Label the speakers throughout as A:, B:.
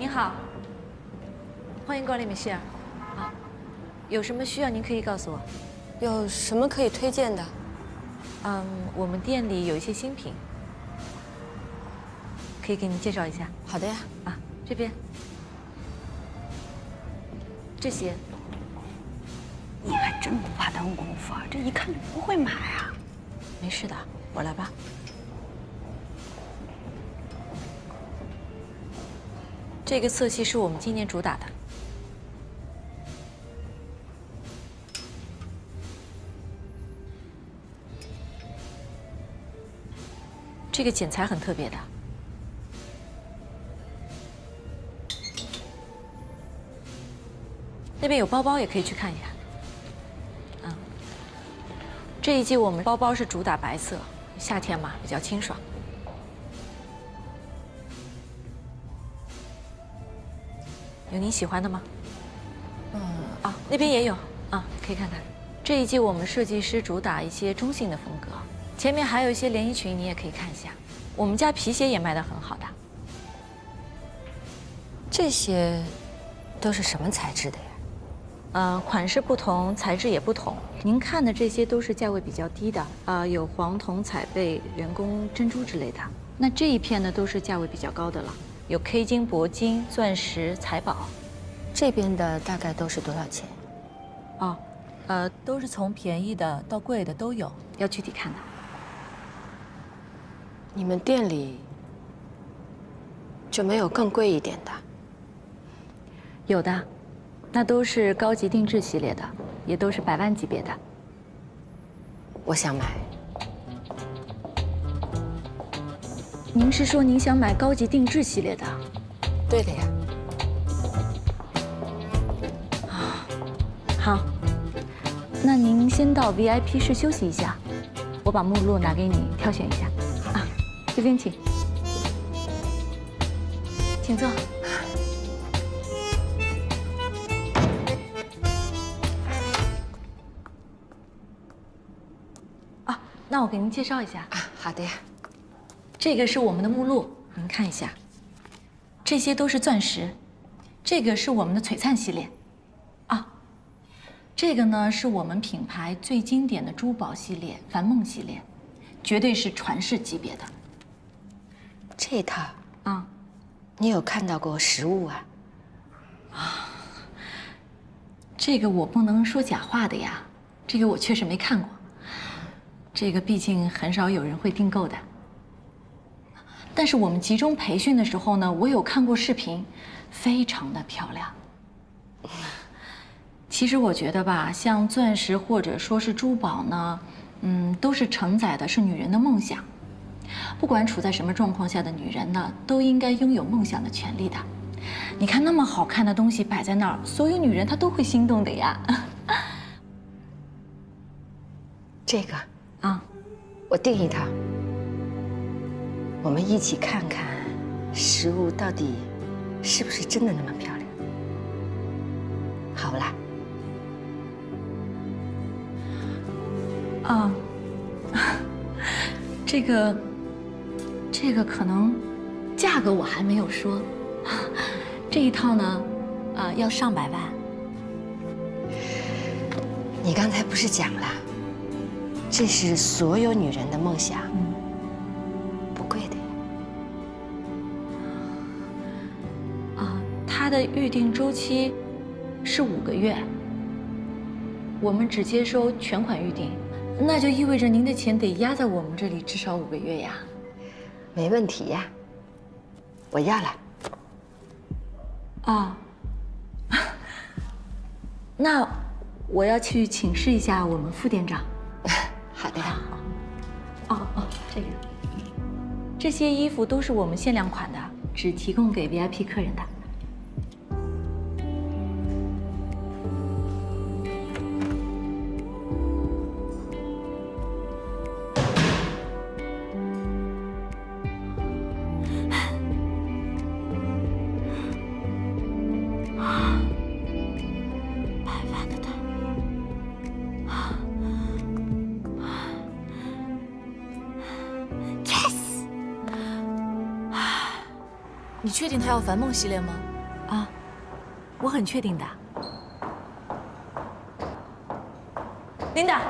A: 您好，欢迎光临美希尔。啊，有什么需要您可以告诉我。
B: 有什么可以推荐的？
A: 我们店里有一些新品，可以给您介绍一下。
B: 好的呀。
A: 啊，这边，这些。
C: 你还真不怕耽误功夫啊？这一看就不会买啊。
A: 没事的，我来吧。这个色系是我们今年主打的。这个剪裁很特别的。那边有包包，也可以去看一下。这一季我们包包是主打白色，夏天嘛比较清爽。有您喜欢的吗？那边也有啊，可以看看。这一季我们设计师主打一些中性的风格，前面还有一些连衣裙，你也可以看一下。我们家皮鞋也卖得很好的。
B: 这些都是什么材质的呀？
A: 款式不同，材质也不同。您看的这些都是价位比较低的，有黄铜、彩贝、人工珍珠之类的。那这一片呢，都是价位比较高的了，有 K 金、铂金、钻石、财宝。
B: 这边的大概都是多少钱？
A: 都是从便宜的到贵的都有，要具体看的。
B: 你们店里就没有更贵一点的？
A: 有的。那都是高级定制系列的，也都是100万级别的。
B: 我想买。
A: 您是说您想买高级定制系列的？
B: 对的呀。
A: 好，那您先到 VIP 室休息一下，我把目录拿给你挑选一下。这边请，请坐。那我给您介绍一下。
B: 好的呀。
A: 这个是我们的目录，您看一下。这些都是钻石，这个是我们的璀璨系列。这个呢是我们品牌最经典的珠宝系列——凡梦系列，绝对是传世级别的。
B: 这套你有看到过实物啊？
A: 这个我不能说假话的呀，这个我确实没看过。这个毕竟很少有人会订购的。但是我们集中培训的时候呢，我有看过视频，非常的漂亮。其实我觉得吧，像钻石或者说是珠宝呢，都是承载的是女人的梦想。不管处在什么状况下的女人呢，都应该拥有梦想的权利的。你看那么好看的东西摆在那儿，所有女人她都会心动的呀。
B: 这个我订一套，我们一起看看实物到底是不是真的那么漂亮，好不啦？
A: 这个可能价格我还没有说，这一套呢，要上百万。
B: 你刚才不是讲了，这是所有女人的梦想，不贵的呀。
A: 它的预定周期是5个月，我们只接收全款预定，那就意味着您的钱得压在我们这里至少5个月呀。
B: 没问题呀，我要了。
A: 那我要去请示一下我们副店长。
B: 好的呀。
A: 这个，这些衣服都是我们限量款的，只提供给 VIP 客人的。
D: 你确定他要凡梦系列吗？
A: 啊，我很确定的。琳达，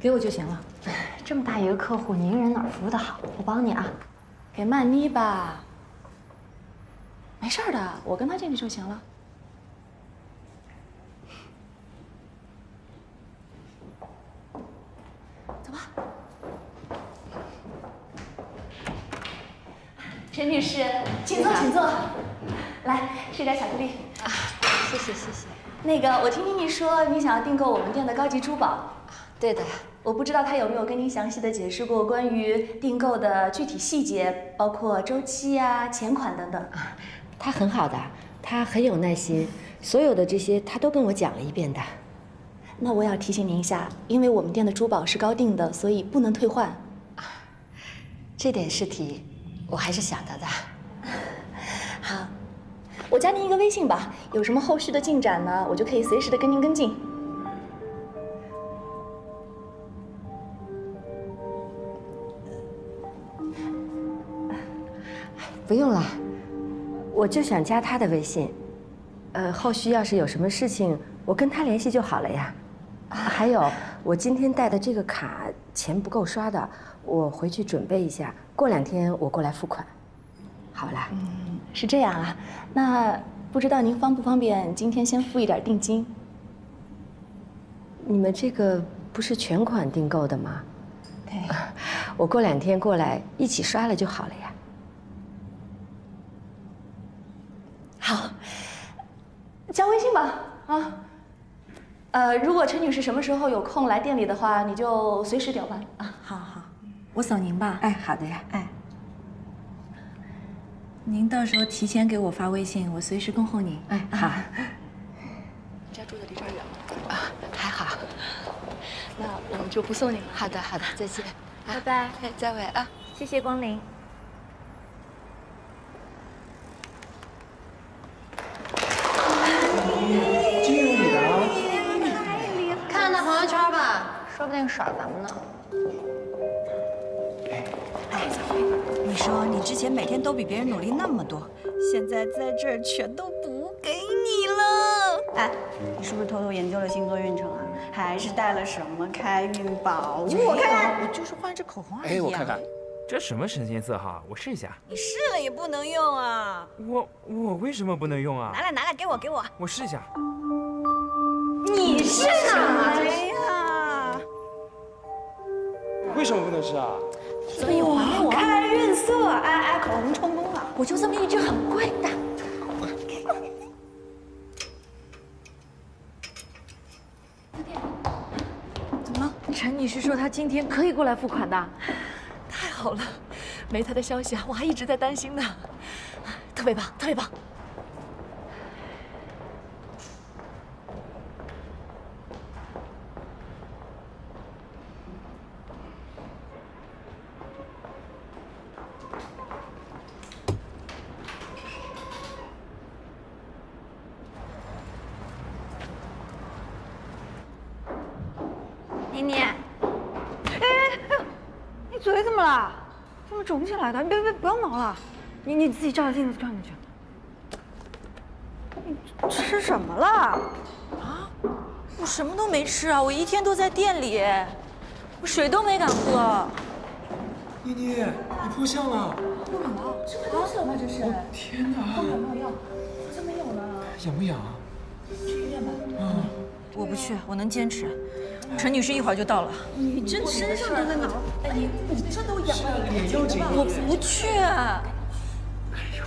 A: 给我就行了。
E: 这么大一个客户，你一个人哪儿服务得好？我帮你啊。
A: 给曼妮吧。没事的，我跟她进去就行了。走吧。陈女士，请坐，请坐。来，吃点巧克力。
B: 啊，谢谢谢谢。
A: 那个，我听妮妮说你想要订购我们店的高级珠宝。
B: 对的。
A: 我不知道他有没有跟您详细的解释过关于订购的具体细节，包括周期啊、钱款等等。
B: 他很好的，他很有耐心，所有的这些他都跟我讲了一遍的。
A: 那我要提醒您一下，因为我们店的珠宝是高定的，所以不能退换。
B: 这点事体我还是晓得的。
A: 好，我加您一个微信吧，有什么后续的进展呢，我就可以随时的跟您跟进。
B: 不用了，我就想加他的微信。后续要是有什么事情，我跟他联系就好了呀。还有，我今天带的这个卡钱不够刷的，我回去准备一下，过2天我过来付款，好啦。
A: 是这样啊，那不知道您方不方便今天先付一点定金？
B: 你们这个不是全款订购的吗？
A: 对，
B: 我过2天过来一起刷了就好了呀。
A: 好，加微信吧啊。如果陈女士什么时候有空来店里的话，你就随时调办啊。好好，我扫您吧。
B: 哎，好的呀。
A: 哎，您到时候提前给我发微信，我随时恭候您。
B: 哎，好。
A: 你家住的离这儿远吗？
B: 啊，还好。
A: 那我们就不送您了。
B: 好的，好的，再见。
E: 拜拜。
B: 哎，再会啊。
E: 谢谢光临。
F: 金有你的啊！
E: 看看他朋友圈吧，说不定甩咱们呢。
G: 你说你之前每天都比别人努力那么多，现在在这儿全都补给你了。哎，你是不是偷偷研究了星座运程啊？还是带了什么开运宝物？我看看，我就是换支口红而已。
F: 哎，我看看，
H: 这什么神仙色号？我试一下。
G: 你试了也不能用啊！
H: 我为什么不能用啊？
G: 拿来，给我！
H: 我试一下。
G: 你试哪来呀？
F: 为什么不能试啊？
A: 这么一会儿还给我
G: 开运色，哎，口红成功了。
A: 我就这么一支很贵的。
E: 怎么了？陈女士说她今天可以过来付款的。
D: 太好了，没他的消息啊，我还一直在担心呢。特别棒，特别棒。
E: 妮妮，哎，你嘴怎么了？怎么肿起来的？你别不要挠了，你自己照着镜子看看去。你吃什么了？
D: 啊，我什么都没吃啊，我一天都在店里，我水都没敢喝。
F: 妮妮，你破相了！
A: 这不都是吗？这是。
F: 天哪！
A: 有没有药？好像没有呢。
F: 痒不痒啊？
A: 去医院吧。
D: 我不去，我能坚持。陈女士一会儿就到了。
A: 你这身上都在挠，哎，你这都痒了，
F: 脸要紧。
D: 我不去。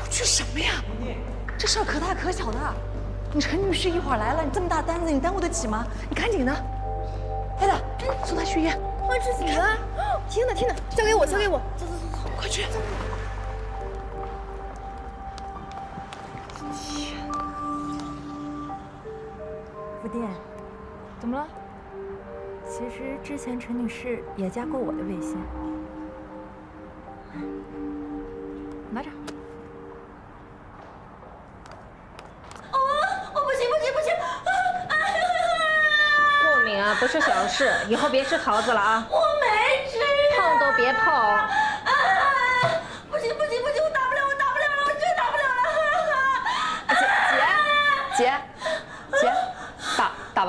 A: 去什么呀？这事儿可大可小的。你陈女士一会儿来了，你这么大单子，你耽误得起吗？你赶紧的，快点，送她去医院。
E: 哇，这怎么了？天哪，交给我，走，
A: 快去。
E: 副店，怎么了？其实之前陈女士也加过我的微信。拿着。
I: 过敏啊，不是小事，以后别吃桃子了啊！我没吃，碰都别碰。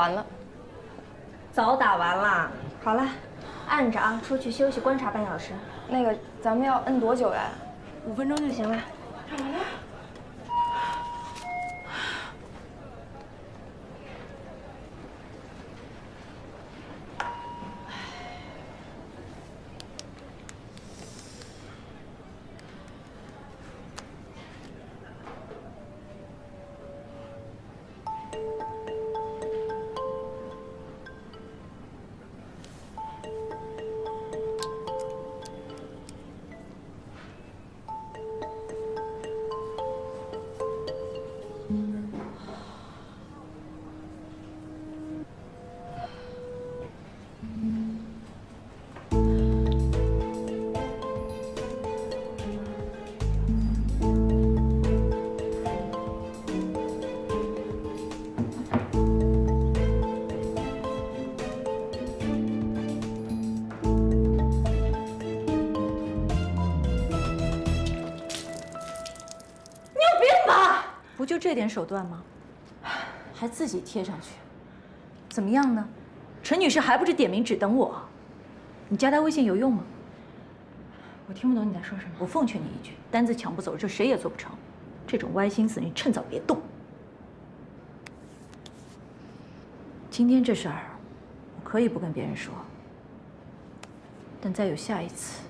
I: 完了。
E: 早打完了。好了，按着啊，出去休息观察半小时。
I: 那个，咱们要摁多久呀
E: 5分钟就行了。
A: 不就这点手段吗？还自己贴上去，怎么样呢？陈女士还不是点名只等我？你加她微信有用吗？
E: 我听不懂你在说什么。
A: 我奉劝你一句，单子抢不走，这谁也做不成。这种歪心思，你趁早别动。今天这事儿，我可以不跟别人说，但再有下一次，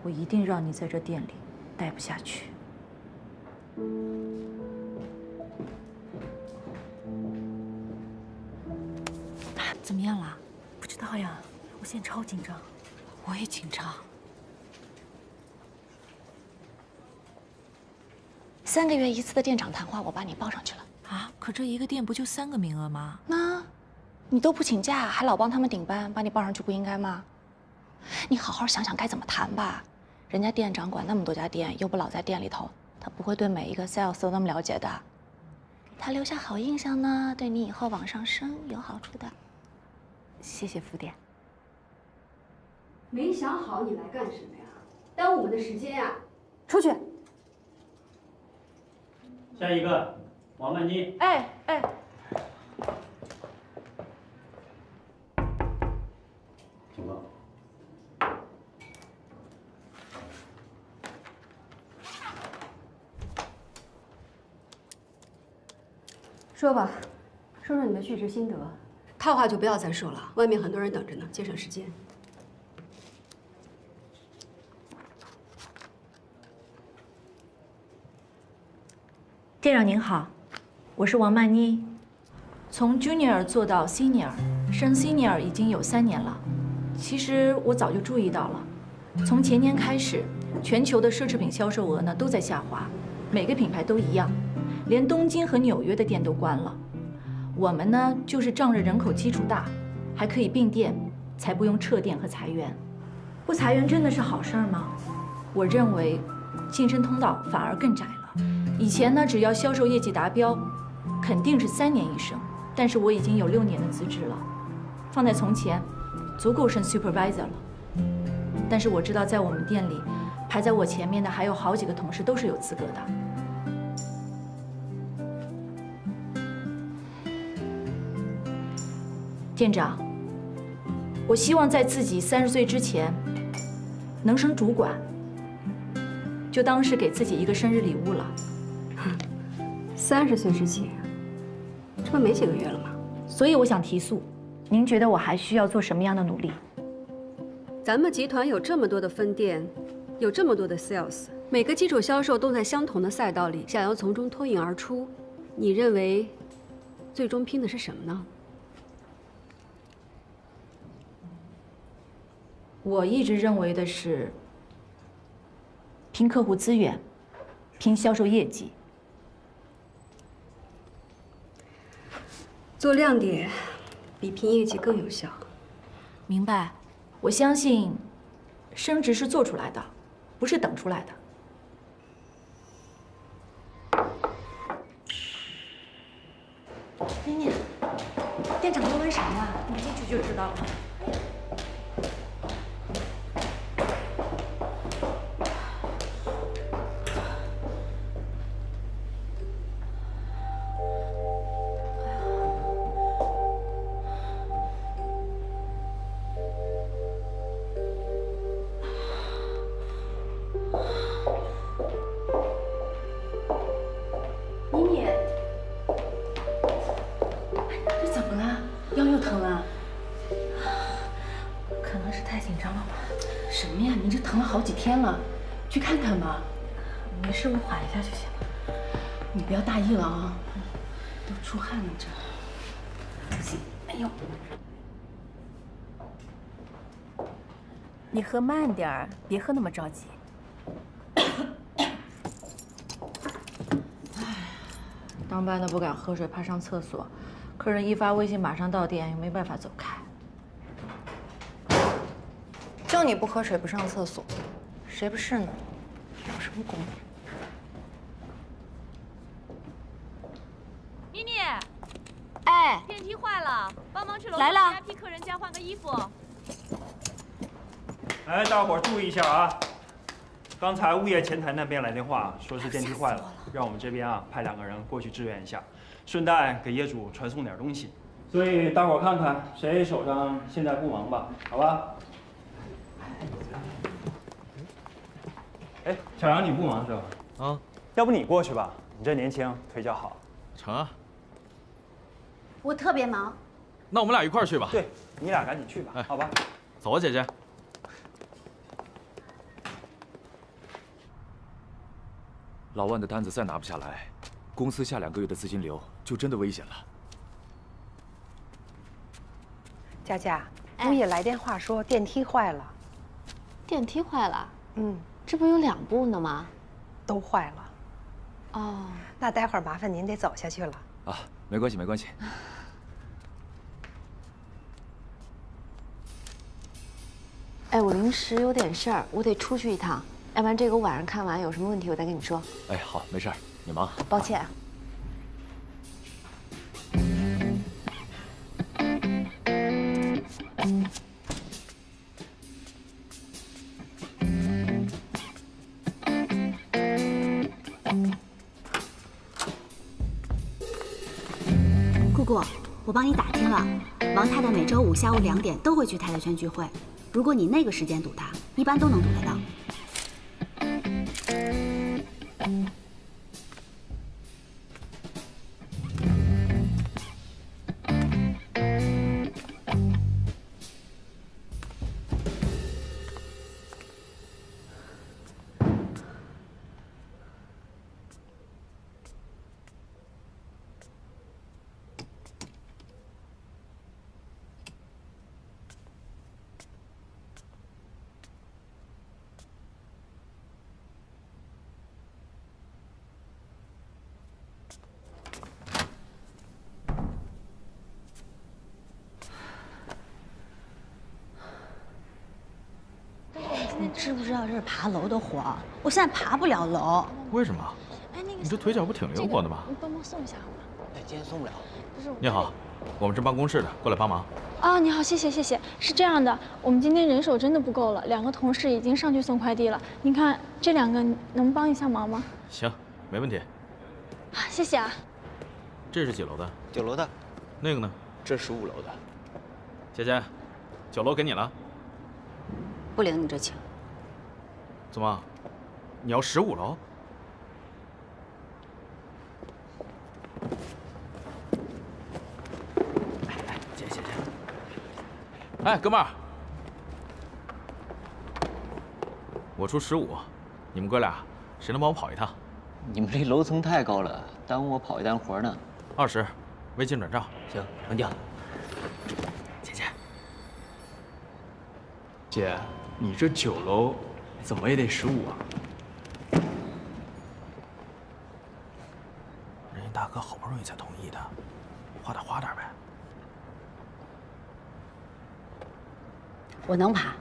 A: 我一定让你在这店里待不下去。怎么样了？
E: 不知道呀，我现在超紧张。
A: 我也紧张。
J: 3个月一次的店长谈话，我把你报上去了。
A: 啊，可这一个店不就3个名额吗？
J: 那，你都不请假，还老帮他们顶班，把你报上去不应该吗？你好好想想该怎么谈吧。人家店长管那么多家店，又不老在店里头，他不会对每一个 sales 都那么了解的。给他留下好印象呢，对你以后往上升有好处的。谢谢副店。
K: 没想好你来干什么呀？耽误我们的时间呀！
J: 出去。
L: 下一个，王曼妮。
J: 哎。
L: 请坐。
K: 说吧，说说你的续职心得。套话就不要再说了，外面很多人等着呢，节省时间。
A: 店长您好，我是王曼妮，从 Junior 做到 Senior， 升 Senior 已经有3年了。其实我早就注意到了，从前年开始，全球的奢侈品销售额呢都在下滑，每个品牌都一样，连东京和纽约的店都关了。我们呢就是仗着人口基础大，还可以并店，才不用撤店和裁员。不裁员真的是好事吗？我认为，晋升通道反而更窄了。以前呢，只要销售业绩达标，肯定是3年一升。但是我已经有6年的资质了，放在从前，足够升 supervisor 了。但是我知道，在我们店里，排在我前面的还有好几个同事都是有资格的。店长，我希望在自己30岁之前，能升主管，就当是给自己一个生日礼物了。
K: 30岁之前，这不没几个月了吗？
A: 所以我想提速，您觉得我还需要做什么样的努力？
K: 咱们集团有这么多的分店，有这么多的 sales， 每个基础销售都在相同的赛道里，想要从中脱颖而出，你认为最终拼的是什么呢？
A: 我一直认为的是拼客户资源，拼销售业绩。
K: 做亮点比拼业绩更有效。
A: 明白，我相信升职是做出来的，不是等出来的。
J: 妮妮，店长都问什么了？
A: 你进去就知道了。
B: 妮妮，这怎么了？腰又疼了？
E: 可能是太紧张了吧。
B: 什么呀？你这疼了好几天了，去看看吧。
E: 没事，我缓一下就行了。
B: 你不要大意了啊，都出汗了这。哎呦，
E: 你喝慢点儿，别喝那么着急。
A: 当班的不敢喝水，怕上厕所。客人一发微信马上到店，又没办法走开。就你不喝水不上厕所，谁不是呢？有什么功？
J: 妮妮，哎，电梯坏了，帮忙去楼上家替客人家换个衣服。
L: 哎，大伙儿注意一下啊！刚才物业前台那边来电话，说是电梯坏了，让我们这边啊派2个人过去支援一下，顺带给业主传送点东西。所以大伙儿看看谁手上现在不忙吧，好吧？哎，小杨，你不忙是吧？
H: 啊，
L: 要不你过去吧，你这年轻，腿脚好。
H: 成啊。
G: 我特别忙。
H: 那我们俩一块儿去吧。
L: 对，你俩赶紧去吧，
H: 哎，
L: 好吧？
H: 走啊，姐姐。
M: 老万的单子再拿不下来，公司下2个月的资金流就真的危险了。
B: 佳佳，物业来电话说电梯坏了。
J: 电梯坏了？
B: 嗯，
J: 这不有2部呢吗？
B: 都坏了。
J: 哦，
B: 那待会儿麻烦您得走下去了。
M: 啊，没关系，没关系。
J: 哎，我临时有点事儿，我得出去一趟，要不然这个我晚上看完有什么问题我再跟你说。
M: 哎，好，没事儿，你忙。
J: 抱歉啊。
G: 姑姑，我帮你打听了，王太太每周5下午2点都会去太太圈聚会。如果你那个时间堵她，一般都能堵得到。你知不知道这是爬楼的活儿？我现在爬不了楼。
H: 为什么？
J: 哎，那个
H: 你这腿脚不挺灵活的吗？
J: 你帮忙送一下好吗？
N: 哎，今天送不了。
J: 不是。
H: 你好，我们是办公室的，过来帮忙。
O: 哦，你好，谢谢谢谢。是这样的，我们今天人手真的不够了，2个同事已经上去送快递了。您看这2个能帮一下忙吗？
H: 行，没问题。
O: 啊，谢谢啊。
H: 这是几楼的
N: ？9楼的。
H: 那个呢？
N: 这15楼的。
H: 姐姐，9楼给你了。
G: 不领你这情。
H: 怎么？你要15楼？
N: 姐姐姐。
H: 哎，哥们儿，我出15，你们哥俩谁能帮我跑一趟？
N: 你们这楼层太高了，耽误我跑一单活呢。
H: 20，微信转账。
N: 行，成交。姐姐。
F: 姐，你这9楼怎么也得15啊？
H: 人家大哥好不容易才同意的，花点呗。
G: 我能爬。